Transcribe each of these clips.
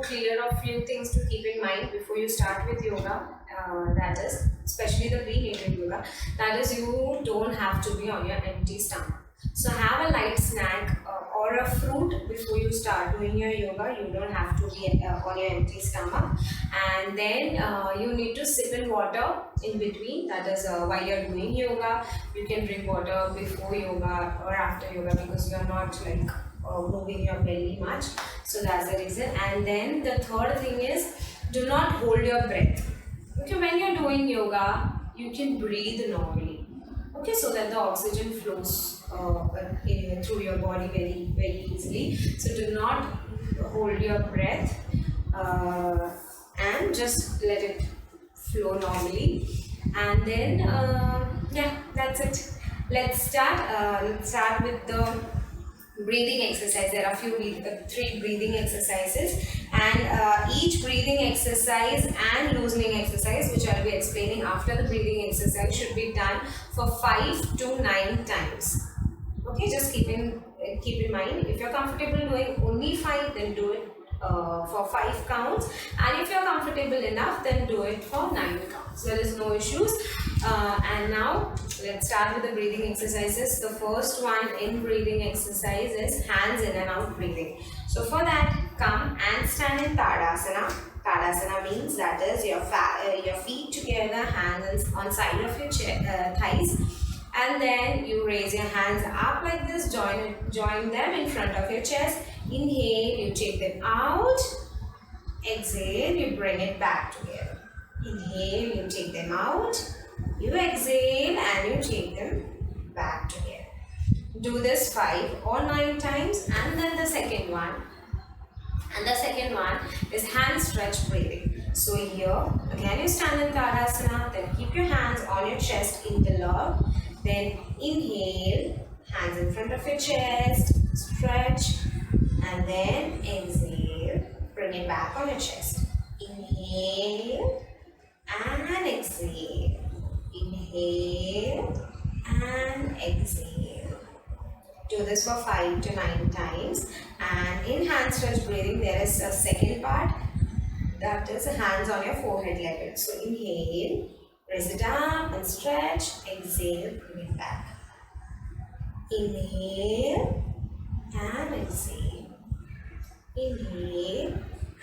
clear a few things to keep in mind before you start with yoga. That is, especially the prenatal yoga, that is, you don't have to be on your empty stomach. So have a light snack or a fruit before you start doing your yoga. You don't have to be on your empty stomach. And then you need to sip in water in between. That is, while you're doing yoga, you can drink water before yoga or after yoga, because you're not like moving your belly much. So that's the reason. And then the third thing is, do not hold your breath. Okay, when you're doing yoga, you can breathe normally. Okay, so that the oxygen flows through your body very, very easily. So do not hold your breath and just let it flow normally. And then, yeah, that's it. Let's start with the breathing exercise. There are three breathing exercises, and each breathing exercise and loosening exercise, which I'll be explaining after the breathing exercise, should be done for 5 to 9 times. Okay, just keep in mind, if you're comfortable doing only 5, then do it for 5 counts, and if you're comfortable enough, then do it for 9 counts. There is no issues. And now let's start with the breathing exercises. The first one in breathing exercise is hands in and out breathing. So for that, come and stand in Tadasana. Tadasana means that is your feet together, hands on side of your thighs, and then you raise your hands up like this, join them in front of your chest. Inhale, you take them out. Exhale, you bring it back together. Inhale, you take them out. You exhale and you take them back together. Do this 5 or 9 times, and then the second one. And the second one is hand stretch breathing. So here, again you stand in Tadasana, then keep your hands on your chest, interlock. Then inhale, hands in front of your chest, stretch, and then exhale, bring it back on your chest. Inhale and exhale. Inhale and exhale. Do this for 5 to 9 times. And in hand stretch breathing, there is a second part, that is hands on your forehead level. So inhale, raise it up and stretch. Exhale, bring it back. Inhale and exhale. Inhale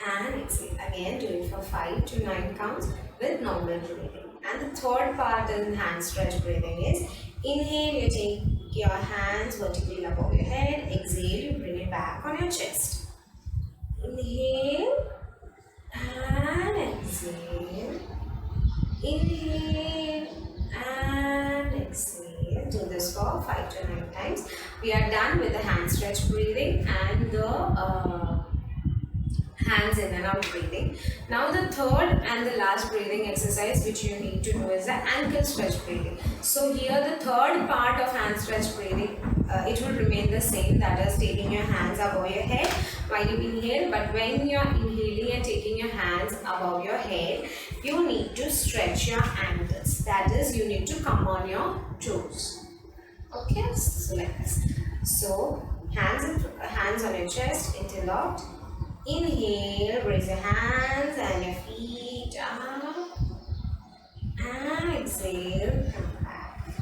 and exhale. Again, do it for 5 to 9 counts with normal breathing. And the third part in hand stretch breathing is, inhale, you take your hands vertically above your head. Exhale, you bring it back on your chest. Inhale and exhale. Inhale and exhale. Do this for 5 to 9 times. We are done with the hand stretch breathing and the hands in and out breathing. Now the third and the last breathing exercise which you need to do is the ankle stretch breathing. So here the third part of hand stretch breathing, it will remain the same, that is taking your hands above your head while you inhale, but when you are inhaling and taking your hands above your head, you need to stretch your ankles. That is, you need to come on your toes. Okay, so like this. So hands on your chest, interlocked. Inhale, raise your hands and your feet up, and exhale, come back.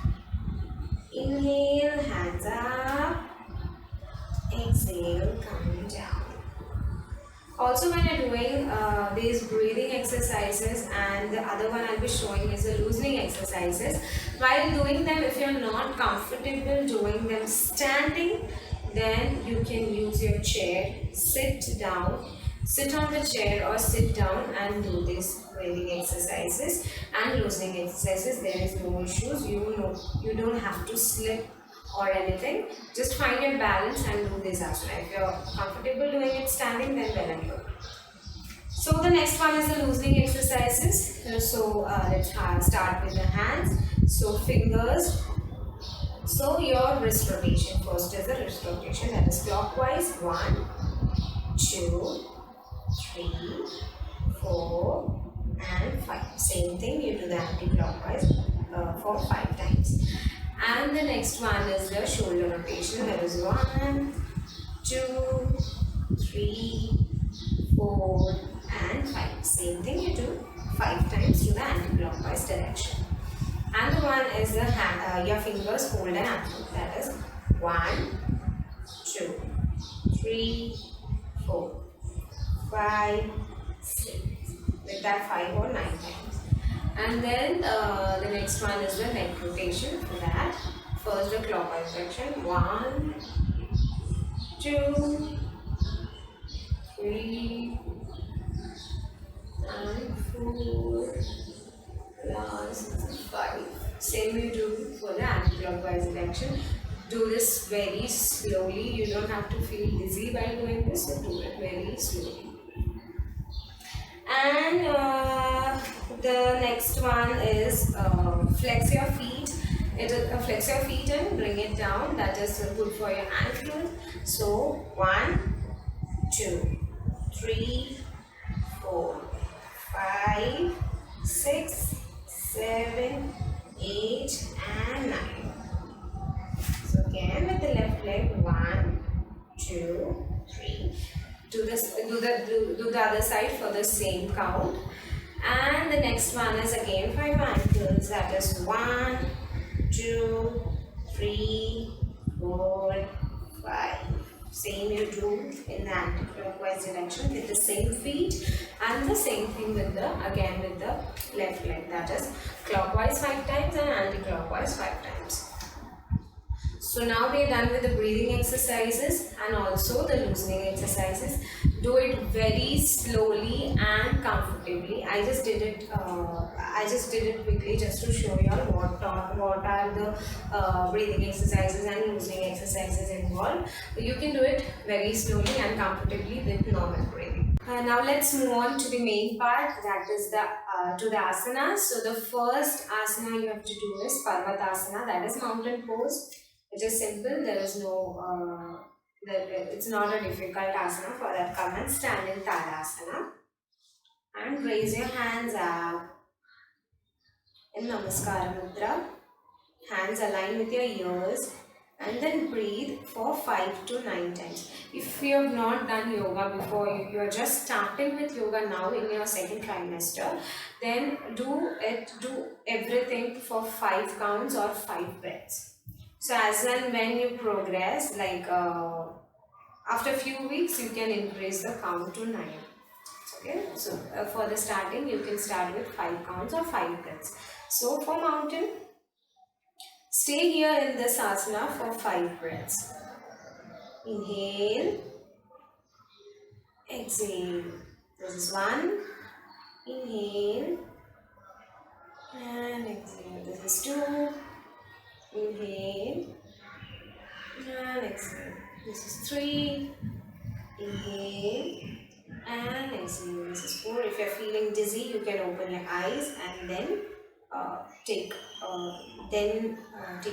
Inhale, hands up, exhale, coming down. Also, when you're doing these breathing exercises, and the other one I'll be showing is the loosening exercises, while doing them, if you're not comfortable doing them standing, then you can use your chair, sit on the chair or sit down and do these breathing exercises and loosening exercises. There is no issues. You don't have to slip or anything. Just find your balance and do this asana. If you're comfortable doing it standing, then well and good. So the next one is the loosening exercises. So let's start with the hands. So fingers. So your wrist rotation, first is the wrist rotation, that is clockwise. 1, 2, 3, 4 and 5. Same thing, you do the anti-clockwise for 5 times. And the next one is the shoulder rotation, that is 1, 2, 3, 4 4 and 5. Same thing you do 5 times to the anti-clockwise direction. And the one is the hand, your fingers hold an apple. That is 1, 2, 3, 4, 5, 6. With that 5 or 9 times. And then the next one is the neck rotation. For that, first the clockwise direction. 1, 2, 3, and 4, last 5. Same you do for the anti-clockwise direction. Do this very slowly. You don't have to feel dizzy while doing this, so do it very slowly. And the next one is flex your feet. It is flex your feet and bring it down. That is good for your ankles. So 1, 2, 3, 4, 5, 6, 7, 8, and 9. So again with the left leg, 1, 2, 3. Do the other side for the same count. And the next one is again for your ankles. That is 1, 2, 3, 4, 5. Same you do in the anti-clockwise direction with the same feet, and the same thing with the left leg. That is clockwise 5 times and anti-clockwise 5 times. So now we are done with the breathing exercises and also the loosening exercises. Do it very slowly and comfortably. I just did it quickly just to show you all what are the breathing exercises and loosening exercises involved. You can do it very slowly and comfortably with normal breathing. Now let's move on to the main part, that is to the asanas. So the first asana you have to do is Parvatasana, that is mountain pose. It is simple. There is no it's not a difficult asana. For that, come and stand in Tadasana and raise your hands up in Namaskar Mudra. Hands align with your ears, and then breathe for 5 to 9 times. If you have not done yoga before, if you are just starting with yoga now in your second trimester, then do everything for 5 counts or 5 breaths. So as and when you progress, like after a few weeks, you can increase the count to 9. Okay, so for the starting, you can start with 5 counts or 5 breaths. So for mountain, stay here in this asana for 5 breaths. Inhale, exhale. This is 1. Inhale and exhale. This is 2. Inhale and exhale. This is 3. Inhale and exhale. This is 4. If you are feeling dizzy, you can open your eyes and then take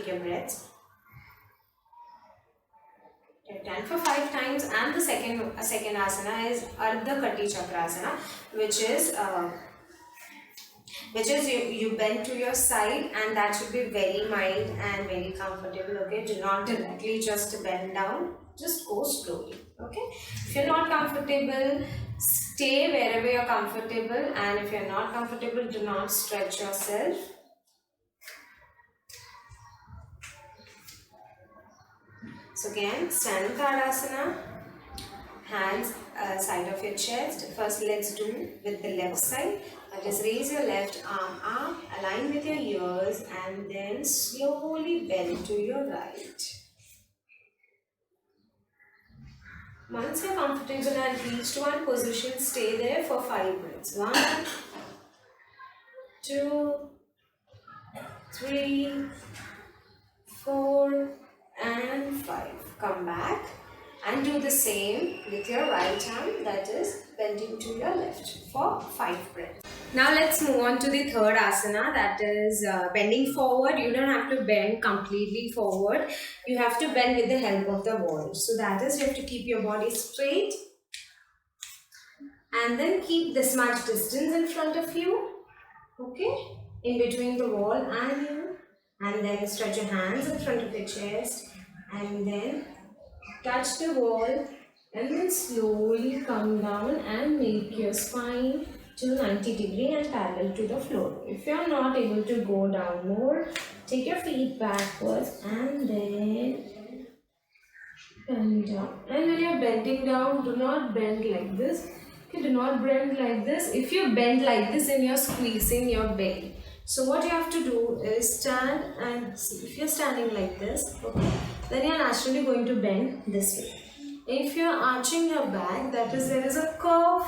your breaths. Done for 5 times. And the second asana is Ardha Kati Chakrasana, which is you bend to your side, and that should be very mild and very comfortable. Okay, do not directly just bend down, just go slowly. Okay, if you're not comfortable, stay wherever you're comfortable, and if you're not comfortable, do not stretch yourself. So again, stand in Tadasana, hands side of your chest. First, let's do with the left side. Just raise your left arm up, align with your ears, and then slowly bend to your right. Once you're comfortable and reached one position, stay there for 5 breaths. 1, 2, 3, 4, and 5. Come back and do the same with your right arm, that is bending to your left for 5 breaths. Now let's move on to the third asana, that is bending forward. You don't have to bend completely forward. You have to bend with the help of the wall. So that is, you have to keep your body straight and then keep this much distance in front of you. Okay, in between the wall and you. And then stretch your hands in front of your chest and then touch the wall And then slowly come down and make your spine to 90 degree and parallel to the floor. If you are not able to go down more, take your feet backwards and then bend down. And when you're bending down, do not bend like this. Okay, do not bend like this. If you bend like this, then you're squeezing your belly. So what you have to do is stand and see. If you're standing like this, okay, then you're naturally going to bend this way. If you're arching your back, that is, there is a curve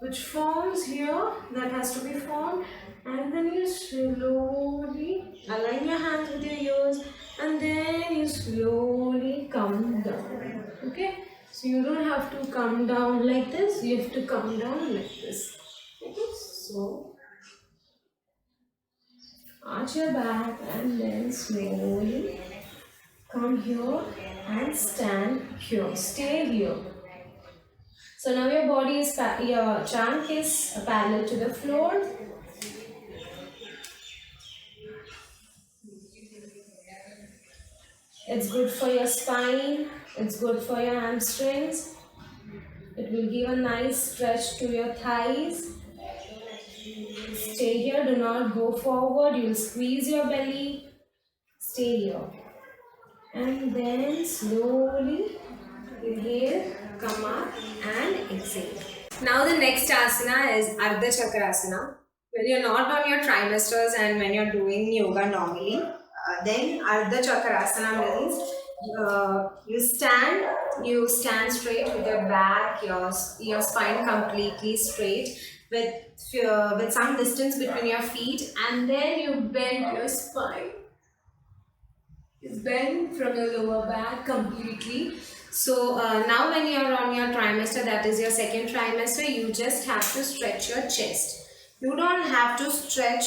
which forms here, that has to be formed, and then you slowly align your hands with your ears and then you slowly come down. Okay, so you don't have to come down like this, you have to come down like this. Okay, so arch your back and then slowly come here and stand here, stay here. So now your body is, your trunk is parallel to the floor. It's good for your spine, it's good for your hamstrings. It will give a nice stretch to your thighs. Stay here, do not go forward, you will squeeze your belly. Stay here. And then slowly inhale, come up and exhale. Now the next asana is Ardha Chakrasana. When you're not on your trimesters and when you're doing yoga normally, then Ardha Chakrasana means you stand straight with your back, your spine completely straight with some distance between your feet, and then you bend your spine. You bend from your lower back completely. So now when you are on your trimester, that is your second trimester, you just have to stretch your chest. You don't have to stretch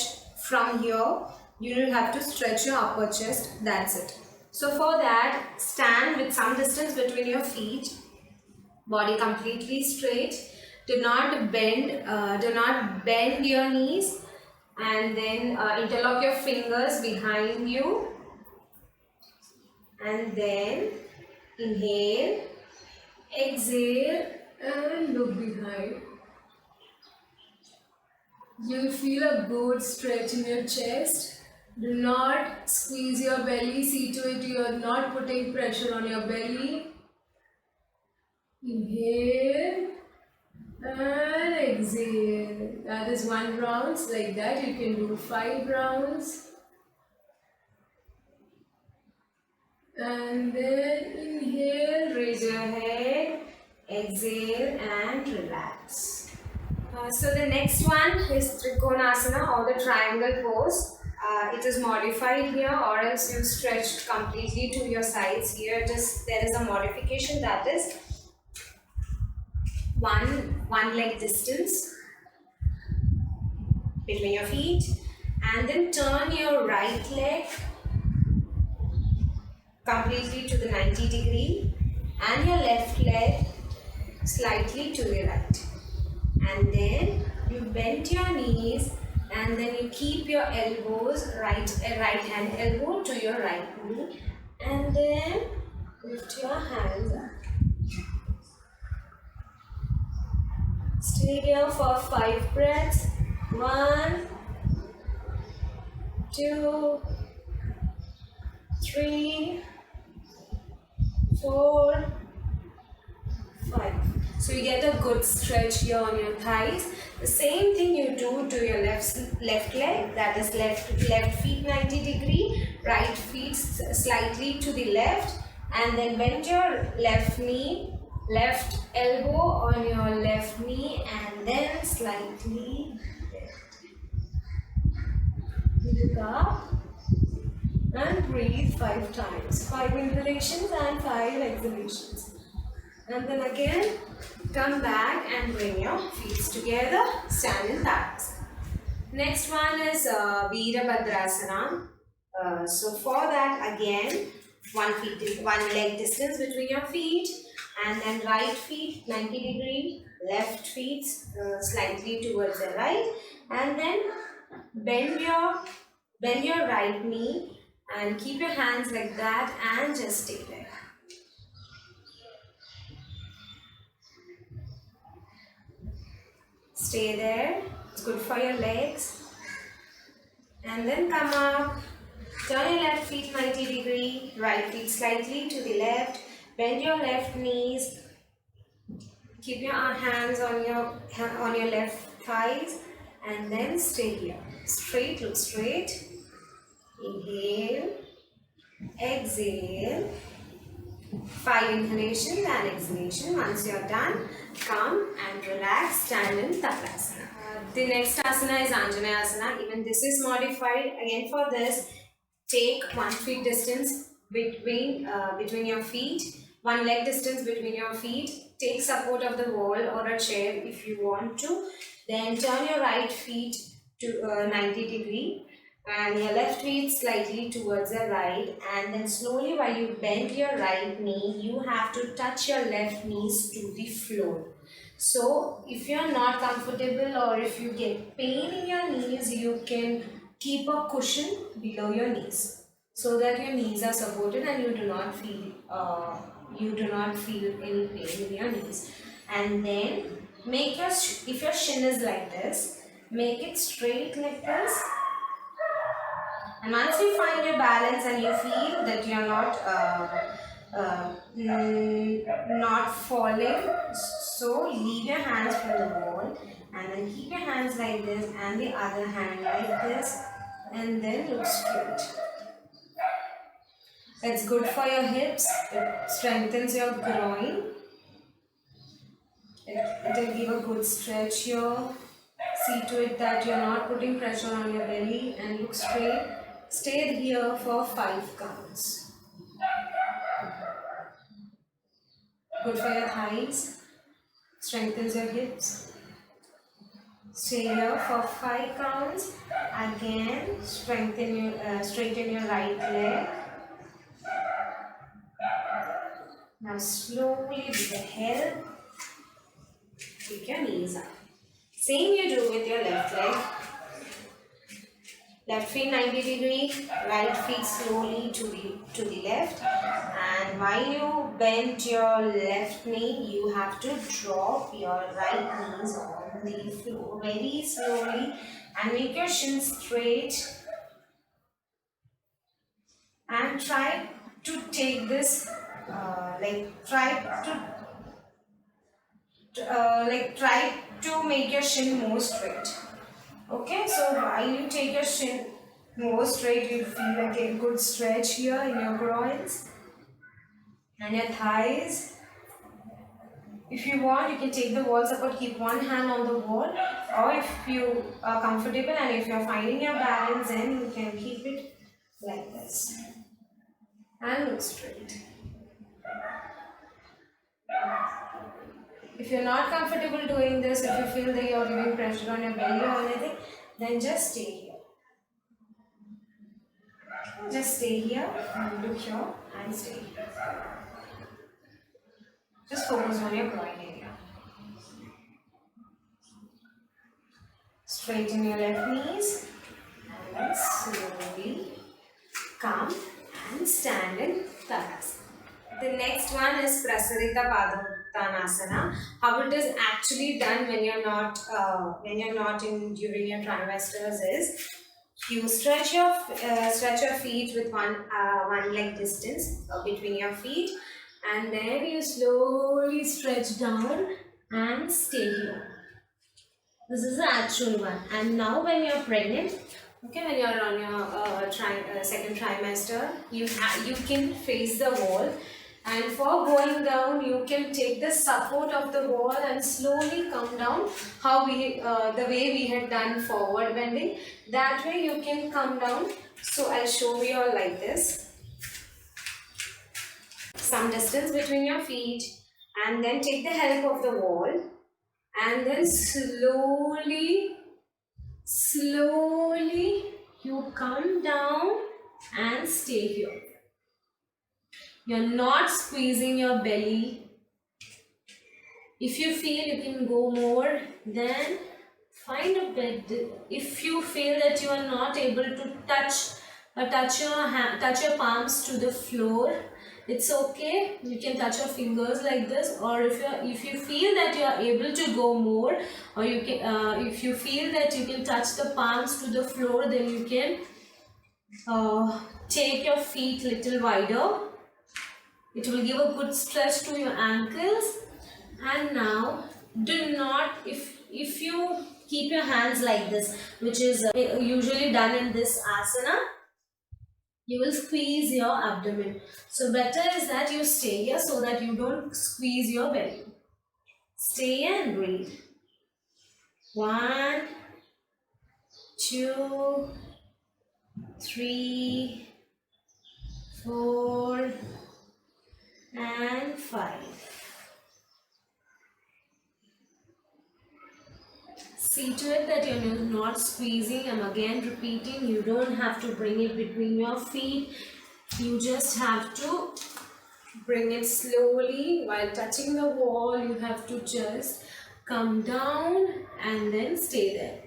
from here. You don't have to stretch your upper chest. That's it. So for that, stand with some distance between your feet. Body completely straight. Do not bend your knees. And then interlock your fingers behind you. And then inhale, exhale and look behind. You'll feel a good stretch in your chest. Do not squeeze your belly. See to it you are not putting pressure on your belly. Inhale and exhale. That is 1 round. Like that you can do 5 rounds. And then inhale, raise your head, exhale and relax. So the next one is Trikonasana or the triangle pose. It is modified here, or else you stretched completely to your sides. Here there is a modification, that is one leg distance between your feet, and then turn your right leg completely to the 90 degree and your left leg slightly to the right, and then you bend your knees and then you keep your elbows, right hand elbow to your right knee, and then lift your hands up. Stay here for 5 breaths. 1, 2, 3, 4, 5. So you get a good stretch here on your thighs. The same thing you do to your left leg, that is left feet 90 degree, right feet slightly to the left, and then bend your left knee, left elbow on your left knee, and then slightly look up and breathe 5 times. 5 inhalations and 5 exhalations. And then again, come back and bring your feet together, stand in that. Next one is Virabhadrasana. So for that, again, one leg distance between your feet, and then right feet 90 degree, left feet slightly towards the right, and then bend your right knee and keep your hands like that and just stay there. Stay there. It's good for your legs. And then come up. Turn your left feet 90 degree. Right feet slightly to the left. Bend your left knees. Keep your hands on your left thighs. And then stay here. Straight, look straight. Inhale. Exhale. 5 inhalations and exhalation. Once you're done, come and relax. Stand in Tapasana. The next asana is Anjanaya asana. Even this is modified. Again for this, take 1 feet distance between your feet. 1 leg distance between your feet. Take support of the wall or a chair if you want to. Then turn your right feet to 90 degree. And your left feet slightly towards the right, and then slowly while you bend your right knee, you have to touch your left knees to the floor. So if you are not comfortable or if you get pain in your knees, you can keep a cushion below your knees so that your knees are supported and you do not feel any pain in your knees. And then make if your shin is like this, make it straight like this. And once you find your balance and you feel that you are not falling, so leave your hands from the wall and then keep your hands like this and the other hand like this, and then look straight. That's good for your hips. It strengthens your groin. It will give a good stretch here. See to it that you are not putting pressure on your belly, and look straight. Stay here for 5 counts. Good for your thighs. Strengthens your hips. Stay here for 5 counts. Again, straighten your right leg. Now slowly with the help, pick your knees up. Same you do with your left leg. Left feet 90 degree, right feet slowly to the left, and while you bend your left knee, you have to drop your right knees on the floor very slowly and make your shins straight, and try to take this try to make your shin more straight. Okay, so while you take your shin more straight, you feel like a good stretch here in your groins and your thighs. If you want, you can take the wall support, keep one hand on the wall, or if you are comfortable and if you are finding your balance, then you can keep it like this and look straight. If you're not comfortable doing this, if you feel that you're giving pressure on your belly or anything, then just stay here. Just stay here and look here and stay here. Just focus on your groin area. Straighten your left knees and then slowly come and stand in Tadasana. The next one is Prasarita Padottanasana. How it is actually done when you're not during your trimesters is you stretch your feet with one leg distance between your feet, and then you slowly stretch down and stay here. This is the actual one. And now when you're pregnant, okay, when you're on your second trimester, you can face the wall. And for going down, you can take the support of the wall and slowly come down. The way we had done forward bending, that way you can come down. So I'll show you all like this. Some distance between your feet, and then take the help of the wall, and then slowly you come down and stay here. You're not squeezing your belly. If you feel you can go more, then find a bed. If you feel that you are not able to touch your palms to the floor, it's okay. You can touch your fingers like this, or if you feel that you are able to go more, or you can if you feel that you can touch the palms to the floor, then you can take your feet little wider. It will give a good stretch to your ankles. And now, do not, if you keep your hands like this, which is usually done in this asana, you will squeeze your abdomen. So better is that you stay here so that you don't squeeze your belly. Stay and breathe. 1, 2, 3, 4, and 5. See to it that you're not squeezing. I'm again repeating, you don't have to bring it between your feet. You just have to bring it slowly while touching the wall. You have to just come down and then stay there.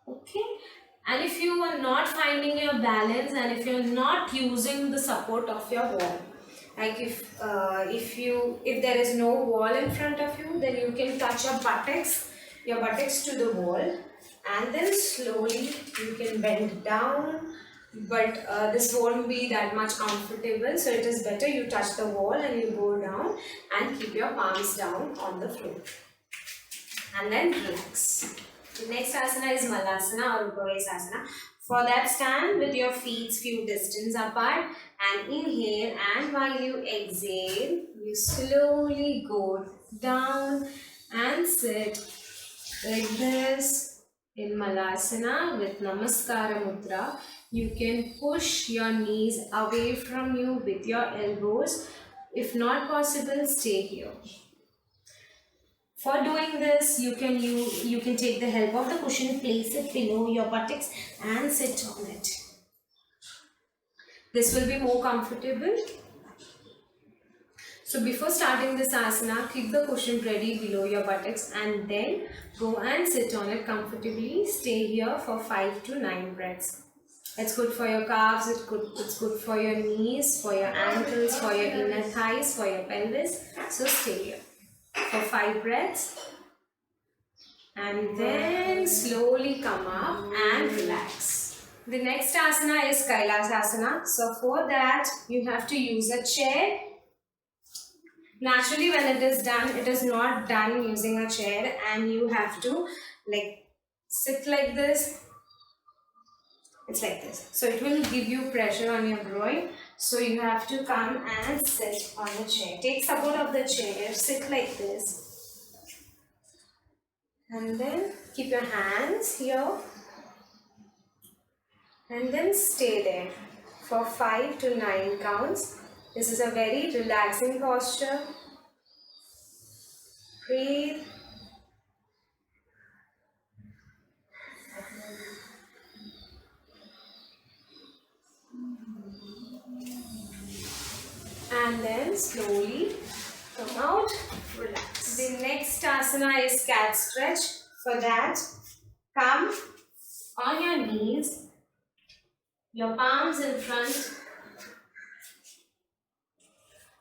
Okay? And if you are not finding your balance, and if you're not using the support of your wall, like if there is no wall in front of you, then you can touch your buttocks to the wall, and then slowly you can bend down. But this won't be that much comfortable, so it is better you touch the wall and you go down and keep your palms down on the floor, and then relax. The next asana is Malasana or Upavesasana. For that, stand with your feet few distance apart and inhale, and while you exhale, you slowly go down and sit like this in Malasana with Namaskara Mudra. You can push your knees away from you with your elbows. If not possible, stay here. For doing this, you can take the help of the cushion, place it below your buttocks and sit on it. This will be more comfortable. So before starting this asana, keep the cushion ready below your buttocks and then go and sit on it comfortably. Stay here for 5 to 9 breaths. It's good for your calves, it's good for your knees, for your ankles, for your inner thighs, for your pelvis. So stay here for 5 breaths. And then slowly come up and relax. The next asana is Kailasasana. So for that, you have to use a chair. Naturally, when it is done, it is not done using a chair, and you have to sit like this. It's like this. So it will give you pressure on your groin. So you have to come and sit on the chair. Take support of the chair, sit like this. And then keep your hands here. And then stay there for 5 to 9 counts. This is a very relaxing posture. Breathe. And then slowly come out, relax. The next asana is cat stretch. For that, come on your knees, your palms in front,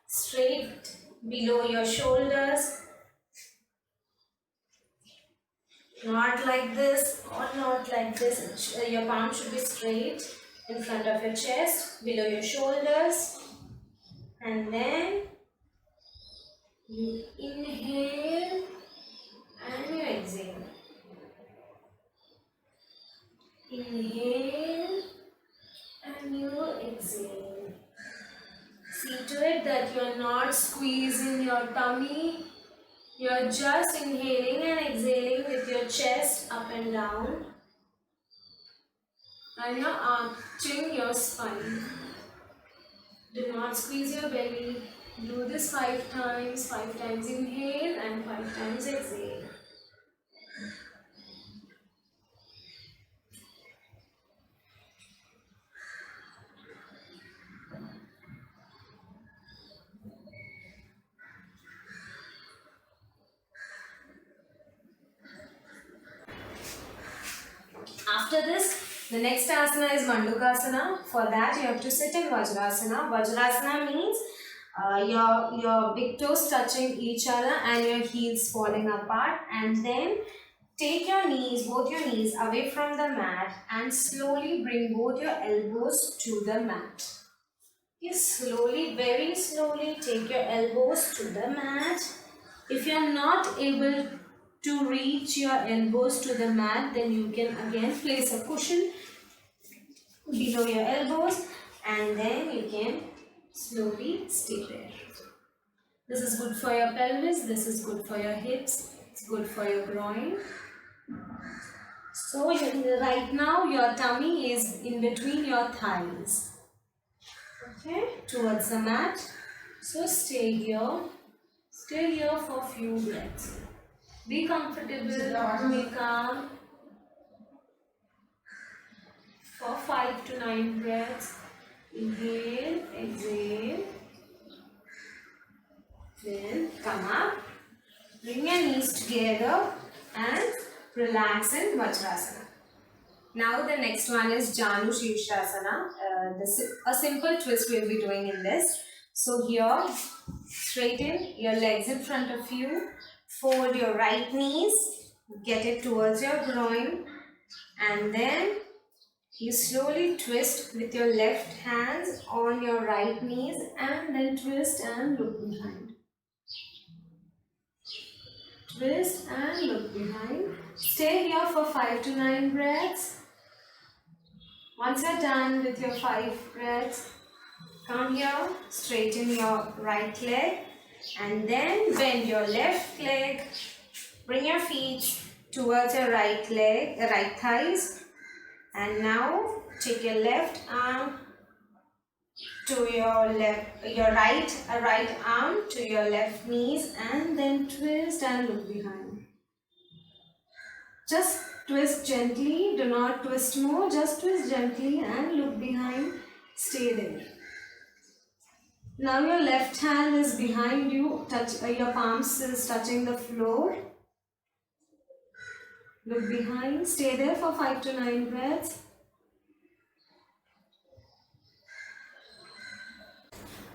straight below your shoulders. Not like this or not like this. Your palm should be straight in front of your chest, below your shoulders. And then you inhale and you exhale. Inhale and you exhale. See to it that you are not squeezing your tummy. You are just inhaling and exhaling with your chest up and down. And you are arching your spine. Do not squeeze your belly. Do this 5 times. 5 times inhale and 5 times exhale. After this, The next asana is Mandukasana. For that you have to sit in Vajrasana. Vajrasana means your big toes touching each other and your heels falling apart, and then take your knees, both your knees away from the mat and slowly bring both your elbows to the mat. You slowly, very slowly take your elbows to the mat. If you are not able to reach your elbows to the mat, then you can again place a cushion below your elbows and then you can slowly stay there. This is good for your pelvis, this is good for your hips, it's good for your groin. So right now your tummy is in between your thighs. Okay, towards the mat. So stay here for a few breaths. Be comfortable, be calm for 5 to 9 breaths. Inhale, exhale. Then come up, bring your knees together and relax in Vajrasana. Now the next one is Janu Shirshasana. A simple twist we'll be doing in this. So here, straighten your legs in front of you, fold your right knees, get it towards your groin, and then you slowly twist with your left hands on your right knees and then twist and look behind. Twist and look behind. Stay here for 5 to 9 breaths. Once you're done with your 5 breaths, come here, straighten your right leg and then bend your left leg. Bring your feet towards your right leg, right thighs, and now take your left arm to your right arm to your left knees and then twist and look behind. Just twist gently, do not twist more, just twist gently and look behind, stay there. Now your left hand is behind you, your palms is touching the floor. Look behind, stay there for 5 to 9 breaths.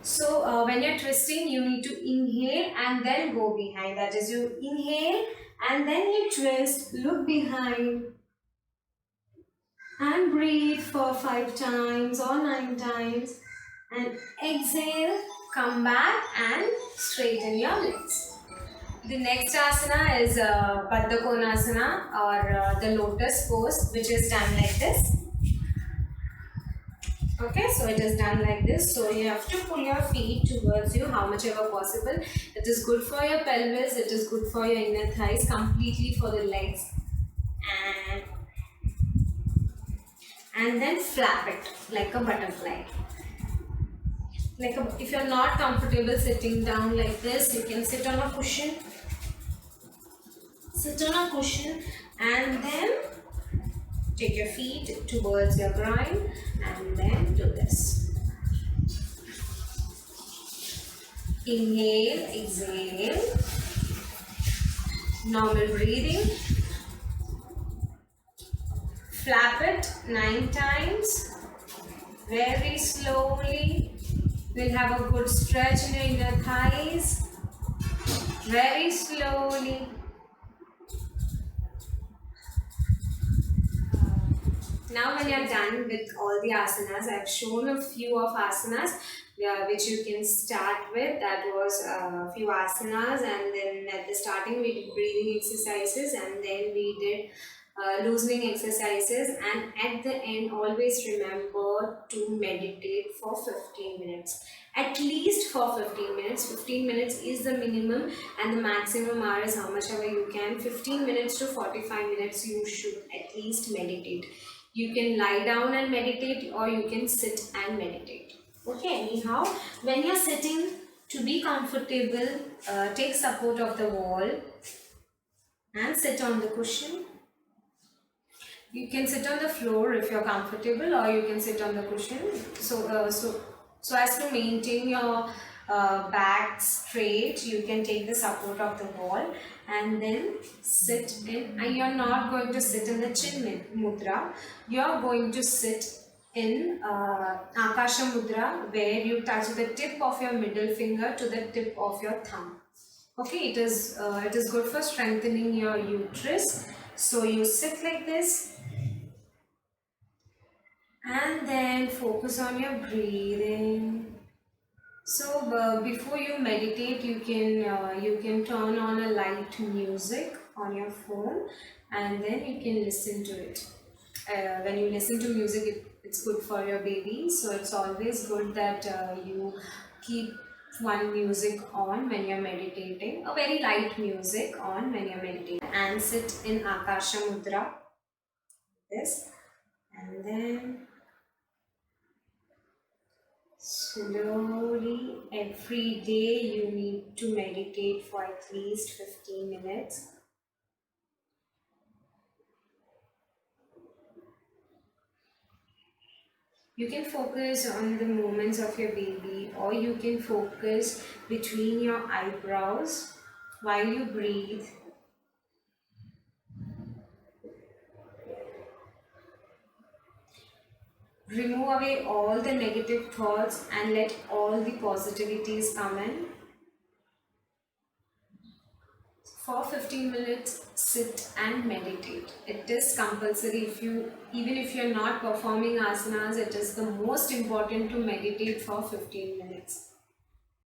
So when you're twisting, you need to inhale and then go behind. That is, you inhale and then you twist, look behind and breathe for 5 times or 9 times. And exhale, come back and straighten your legs. The next asana is Baddha Konasana or the lotus pose, which is done like this. Okay, so it is done like this. So you have to pull your feet towards you how much ever possible. It is good for your pelvis, it is good for your inner thighs, completely for the legs. And then flap it like a butterfly. If you are not comfortable sitting down like this, you can sit on a cushion. Sit on a cushion and then take your feet towards your groin and then do this. Inhale, exhale. Normal breathing. Flap it 9 times. Very slowly. We'll have a good stretch in your inner thighs. Very slowly. Now when you're done with all the asanas, I've shown a few of asanas which you can start with. That was a few asanas, and then at the starting we did breathing exercises and then we did loosening exercises, and at the end always remember to meditate for 15 minutes. At least for 15 minutes. 15 minutes is the minimum and the maximum hour is how much ever you can. 15 minutes to 45 minutes you should at least meditate. You can lie down and meditate or you can sit and meditate. Okay, anyhow, when you're sitting, to be comfortable, take support of the wall and sit on the cushion. You can sit on the floor if you're comfortable, or you can sit on the cushion. So as to maintain your back straight, you can take the support of the wall and then sit in. And you're not going to sit in the chin mudra, you're going to sit in Akasha Mudra, where you touch the tip of your middle finger to the tip of your thumb. Okay, it is good for strengthening your uterus. So you sit like this and then focus on your breathing. So before you meditate, you can turn on a light music on your phone and then you can listen to it. When you listen to music, it's good for your baby. So it's always good that you keep one music on when you're meditating, a very light music on when you're meditating, and sit in Akasha Mudra. This, and then slowly every day you need to meditate for at least 15 minutes. You can focus on the movements of your baby, or you can focus between your eyebrows while you breathe. Remove away all the negative thoughts and let all the positivities come in. For 15 minutes, sit and meditate. It is compulsory. Even if you're not performing asanas, it is the most important to meditate for 15 minutes.